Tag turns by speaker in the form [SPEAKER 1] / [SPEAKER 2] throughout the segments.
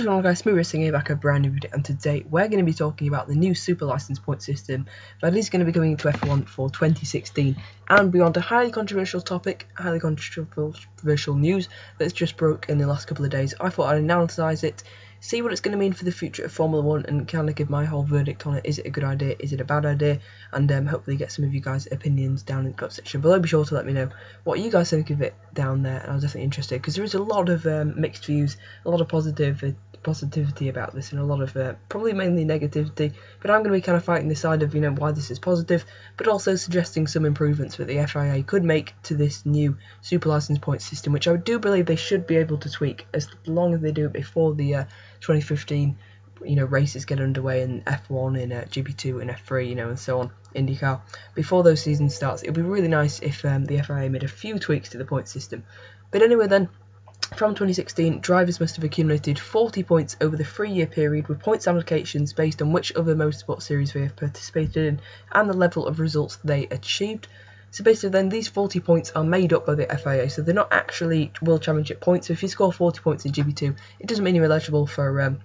[SPEAKER 1] What is going on, guys? SuperLicene here, back a brand new video, and today we're going to be talking about the new SuperLicene point system that is going to be coming into F1 for 2016 and beyond. A highly controversial topic, highly controversial news that's just broke in the last couple of days. I thought I'd analyse it, see what it's going to mean for the future of Formula 1 and kind of give my whole verdict on it. Is it a good idea? Is it a bad idea? And hopefully get some of you guys' opinions down in the comment section below. Be sure to let me know what you guys think of it down there, and I was definitely interested because there is a lot of mixed views, a lot of positivity about this, and a lot of probably mainly negativity. But I'm going to be kind of fighting the side of why this is positive, but also suggesting some improvements that the FIA could make to this new SuperLicene point system, which I do believe they should be able to tweak as long as they do it before the 2015 races get underway in F1, in GP2 and F3, and so on, IndyCar. Before those seasons starts, it would be really nice if the FIA made a few tweaks to the point system. But anyway then, from 2016, drivers must have accumulated 40 points over the 3-year period, with points allocations based on which other motorsport series they have participated in and the level of results they achieved. So basically then, these 40 points are made up by the FIA, so they're not actually World Championship points. So if you score 40 points in GP2, it doesn't mean you're eligible for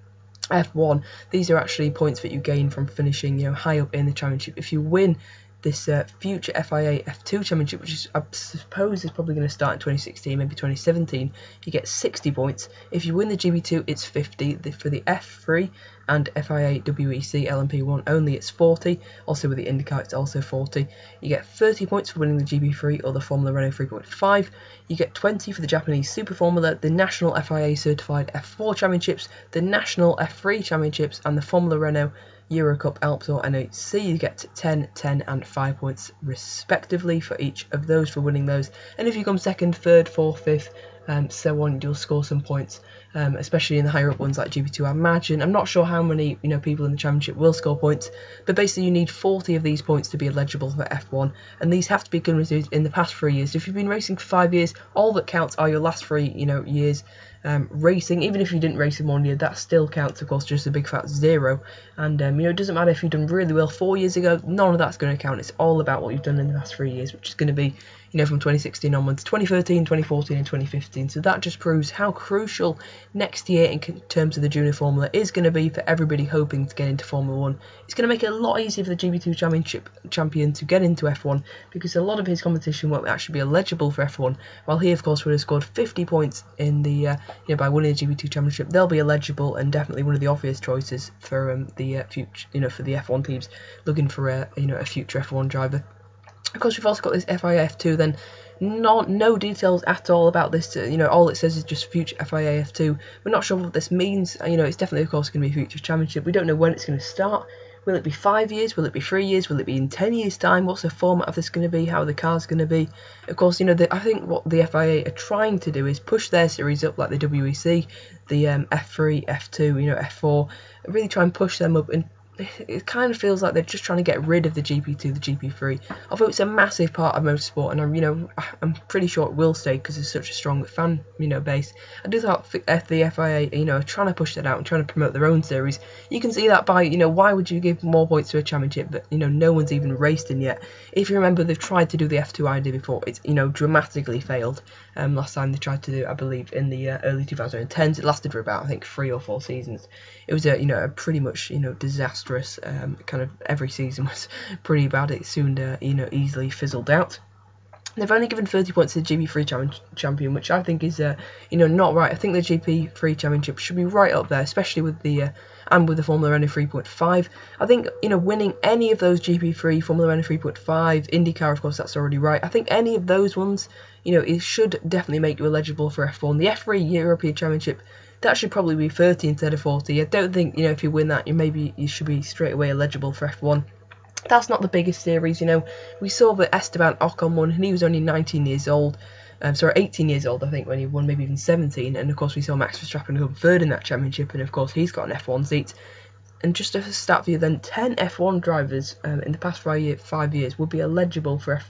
[SPEAKER 1] F1. These are actually points that you gain from finishing high up in the championship. If you win this future FIA F2 championship, which is, I suppose, is probably going to start in 2016, maybe 2017, you get 60 points. If you win the GB2, it's 50. For the F3 and FIA WEC LMP1 only, it's 40. Also with the IndyCar, it's also 40. You get 30 points for winning the GB3 or the Formula Renault 3.5. You get 20 for the Japanese Super Formula, the National FIA Certified F4 Championships, the National F3 Championships, and the Formula Renault Euro Cup Alps or NHC. You get 10, 10 and 5 points respectively for each of those for winning those. And if you come second, third, fourth, fifth, so on, you'll score some points, especially in the higher up ones like GP2. I imagine, I'm not sure how many people in the championship will score points, but basically you need 40 of these points to be eligible for F1, and these have to be accumulated in the past 3 years. If you've been racing for 5 years, all that counts are your last 3 years racing. Even if you didn't race in 1 year, that still counts, of course, just a big fat 0. And it doesn't matter if you've done really well 4 years ago, none of that's going to count. It's all about what you've done in the past 3 years, which is going to be from 2016 onwards, 2013, 2014 and 2015. So that just proves how crucial next year in terms of the Junior Formula is going to be for everybody hoping to get into Formula 1. It's going to make it a lot easier for the GB2 Championship champion to get into F1, because a lot of his competition won't actually be eligible for F1, while he of course would have scored 50 points in the by winning the GB2 Championship. They'll be eligible and definitely one of the obvious choices for the future, for the F1 teams looking for a future F1 driver. Of course, we've also got this FIA F2 then. No details at all about this. All it says is just future FIA F2. We're not sure what this means. It's definitely, of course, going to be a future championship. We don't know when it's going to start. Will it be 5 years? Will it be 3 years? Will it be in 10 years' time? What's the format of this going to be? How are the cars going to be? Of course, I think what the FIA are trying to do is push their series up, like the WEC, the F3, F2, F4, really try and push them up. And it kind of feels like they're just trying to get rid of the GP2, the GP3, although it's a massive part of motorsport, and I'm pretty sure it will stay because it's such a strong fan base. I do think the FIA are trying to push that out and trying to promote their own series. You can see that by why would you give more points to a championship that no one's even raced in yet? If you remember, they've tried to do the F2 idea before. It's dramatically failed. Last time they tried to do it, I believe, in the early 2010s. It lasted for about, I think, 3 or 4 seasons. It was a pretty much disastrous. Kind of every season was pretty bad. It soon easily fizzled out. They've only given 30 points to the GP3 champion, which I think is not right. I think the GP3 championship should be right up there, especially with the with the Formula Renault 3.5. I think winning any of those GP3, Formula Renault 3.5, IndyCar, of course, that's already right. I think any of those ones, it should definitely make you eligible for F1. The F3 European Championship, that should probably be 30 instead of 40. I don't think if you win that, you should be straight away eligible for F1. That's not the biggest series. We saw that Esteban Ocon won, and he was only 19 years old. 18 years old, I think, when he won, maybe even 17. And of course, we saw Max Verstappen come third in that championship, and of course, he's got an F1 seat. And just a stat for you, then 10 F1 drivers in the past 5 years would be eligible for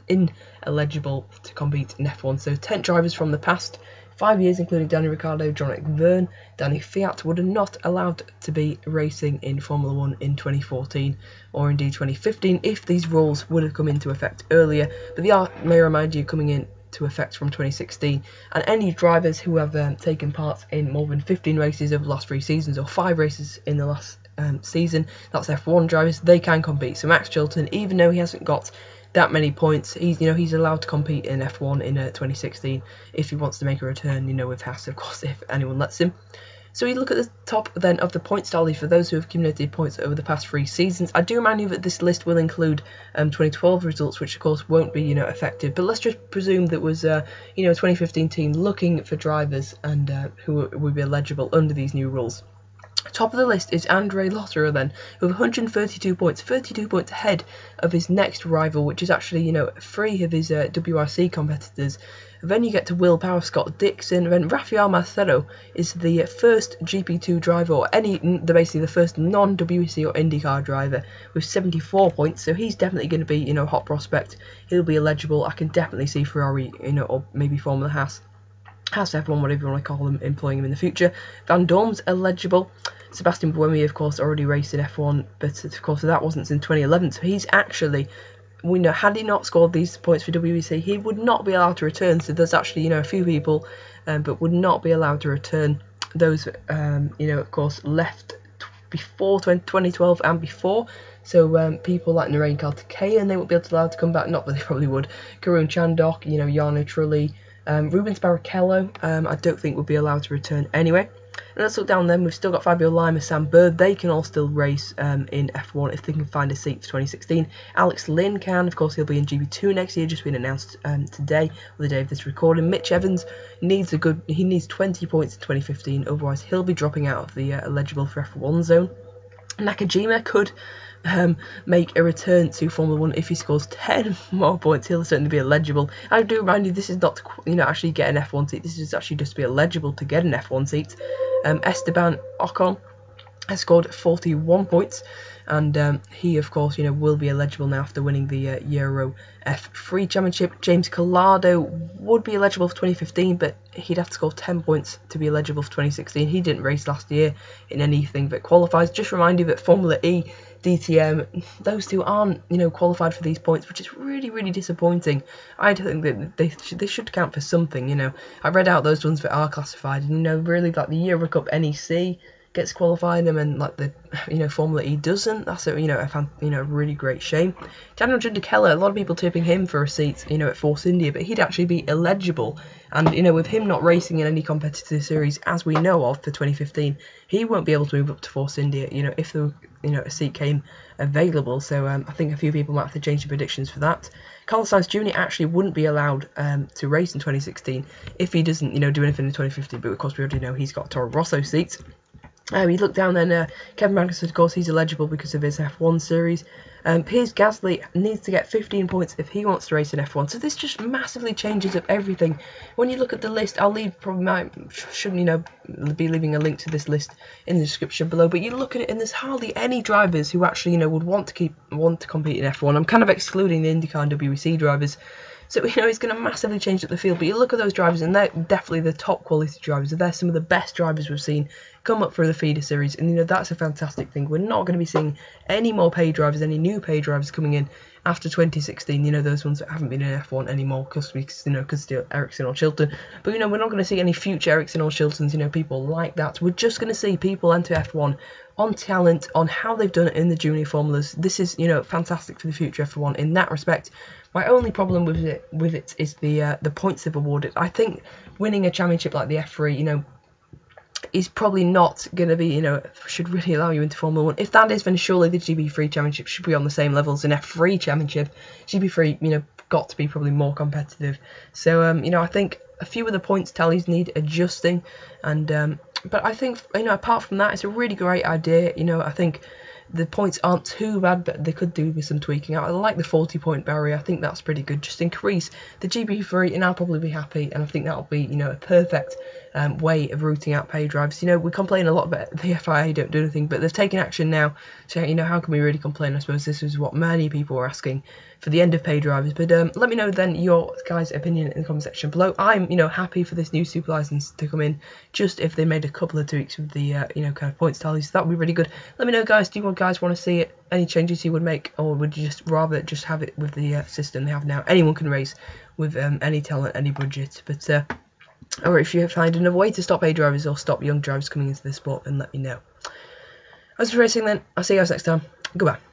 [SPEAKER 1] ineligible to compete in F1. So 10 drivers from the past 5 years, including Danny Ricciardo, Jean-Luc Vergne, Danny Fiat, would have not allowed to be racing in Formula 1 in 2014 or indeed 2015 if these rules would have come into effect earlier. But they are, may I remind you, coming in to effect from 2016, and any drivers who have taken part in more than 15 races over the last 3 seasons, or 5 races in the last season, that's F1 drivers, they can compete. So Max Chilton, even though he hasn't got that many points, he's allowed to compete in F1 in 2016 if he wants to make a return, with Haas, of course, if anyone lets him. So we look at the top then of the points tally for those who have accumulated points over the past 3 seasons. I do remind you that this list will include 2012 results, which of course won't be effective. But let's just presume that was a 2015 team looking for drivers and who would be eligible under these new rules. Top of the list is Andre Lotterer then, with 132 points, 32 points ahead of his next rival, which is actually 3 of his WRC competitors. Then you get to Will Power, Scott Dixon, then Rafael Marcelo is the first GP2 driver, or basically the first non-WEC or IndyCar driver, with 74 points, so he's definitely going to be, a hot prospect. He'll be eligible. I can definitely see Ferrari, or maybe Formula Haas F1, whatever you want to call them, employing him in the future. Van Dorn's eligible. Sebastian Buemi, of course, already raced in F1, but of course that wasn't in 2011, so he's actually, had he not scored these points for WEC, he would not be allowed to return. So there's actually, a few people, but would not be allowed to return. Those, of course, left before 2012 and before. So people like Narain Kaltakayan, they won't be allowed to come back. Not that they probably would. Karun Chandok, Jarno Trulli, Rubens Barrichello, I don't think would be allowed to return anyway. And let's look down then. We've still got Fabio Lima, Sam Bird. They can all still race in F1 if they can find a seat for 2016. Alex Lynn can. Of course, he'll be in GB2 next year, just been announced today, or the day of this recording. Mitch Evans needs 20 points in 2015. Otherwise, he'll be dropping out of the eligible for F1 zone. Nakajima could make a return to Formula 1 if he scores 10 more points. He'll certainly be eligible. I do remind you, this is not to actually get an F1 seat. This is actually just to be eligible to get an F1 seat. Esteban Ocon has scored 41 points, and he, of course, will be eligible now after winning the Euro F3 Championship. James Collado would be eligible for 2015, but he'd have to score 10 points to be eligible for 2016. He didn't race last year in anything that qualifies. Just remind you that Formula E, DTM, those two aren't, qualified for these points, which is really, really disappointing. I think that they should count for something, I read out those ones that are classified, and, really, like the Euro Cup NEC gets qualified, and like the Formula E doesn't. That's a really great shame. Daniel Jundekeller, a lot of people tipping him for a seat at Force India, but he'd actually be eligible, and with him not racing in any competitive series as we know of for 2015, he won't be able to move up to Force India if the a seat came available. So I think a few people might have to change their predictions for that. Carlos Sainz Jr. actually wouldn't be allowed to race in 2016 if he doesn't do anything in 2015, but of course we already know he's got a Toro Rosso seat. We look down then, Kevin Magnussen, of course, he's eligible because of his F1 series. Pierre Gasly needs to get 15 points if he wants to race in F1. So this just massively changes up everything. When you look at the list, I'll leave, shouldn't be leaving a link to this list in the description below. But you look at it, and there's hardly any drivers who actually would want to compete in F1. I'm kind of excluding the IndyCar and WEC drivers. So, it's going to massively change up the field. But you look at those drivers, and they're definitely the top quality drivers. They're some of the best drivers we've seen come up through the feeder series. And, that's a fantastic thing. We're not going to be seeing any more paid drivers, any new paid drivers coming in after 2016. Those ones that haven't been in F1 anymore because Ericsson or Chilton. But, we're not going to see any future Ericsson or Chiltons, people like that. We're just going to see people enter F1 on talent, on how they've done it in the junior formulas. This is, fantastic for the future F1 in that respect. My only problem with it is the points they've awarded. I think winning a championship like the F3, is probably not going to be, should really allow you into Formula 1. If that is, then surely the GB3 Championship should be on the same level as an F3 Championship. GB3, got to be probably more competitive. So, I think a few of the points tallies need adjusting, and but I think, apart from that, it's a really great idea. I think the points aren't too bad, but they could do with some tweaking out. I like the 40-point barrier. I think that's pretty good. Just increase the GB3 and I'll probably be happy, and I think that'll be, a perfect way of rooting out paid drivers. You know, we complain a lot about the FIA don't do anything, but they've taken action now. So, you know, how can we really complain? I suppose this is what many people were asking for the end of paid drivers. But let me know then your guys' opinion in the comment section below. I'm, you know, happy for this new super license to come in, just if they made a couple of tweaks with the, you know, kind of points tallies. That would be really good. Let me know, guys, do you guys want to see it? Any changes you would make, or would you just rather just have it with the system they have now? Anyone can race with any talent, any budget. But or if you find another way to stop paid drivers or stop young drivers coming into the sport, then let me know. As for racing then, I'll see you guys next time. Goodbye.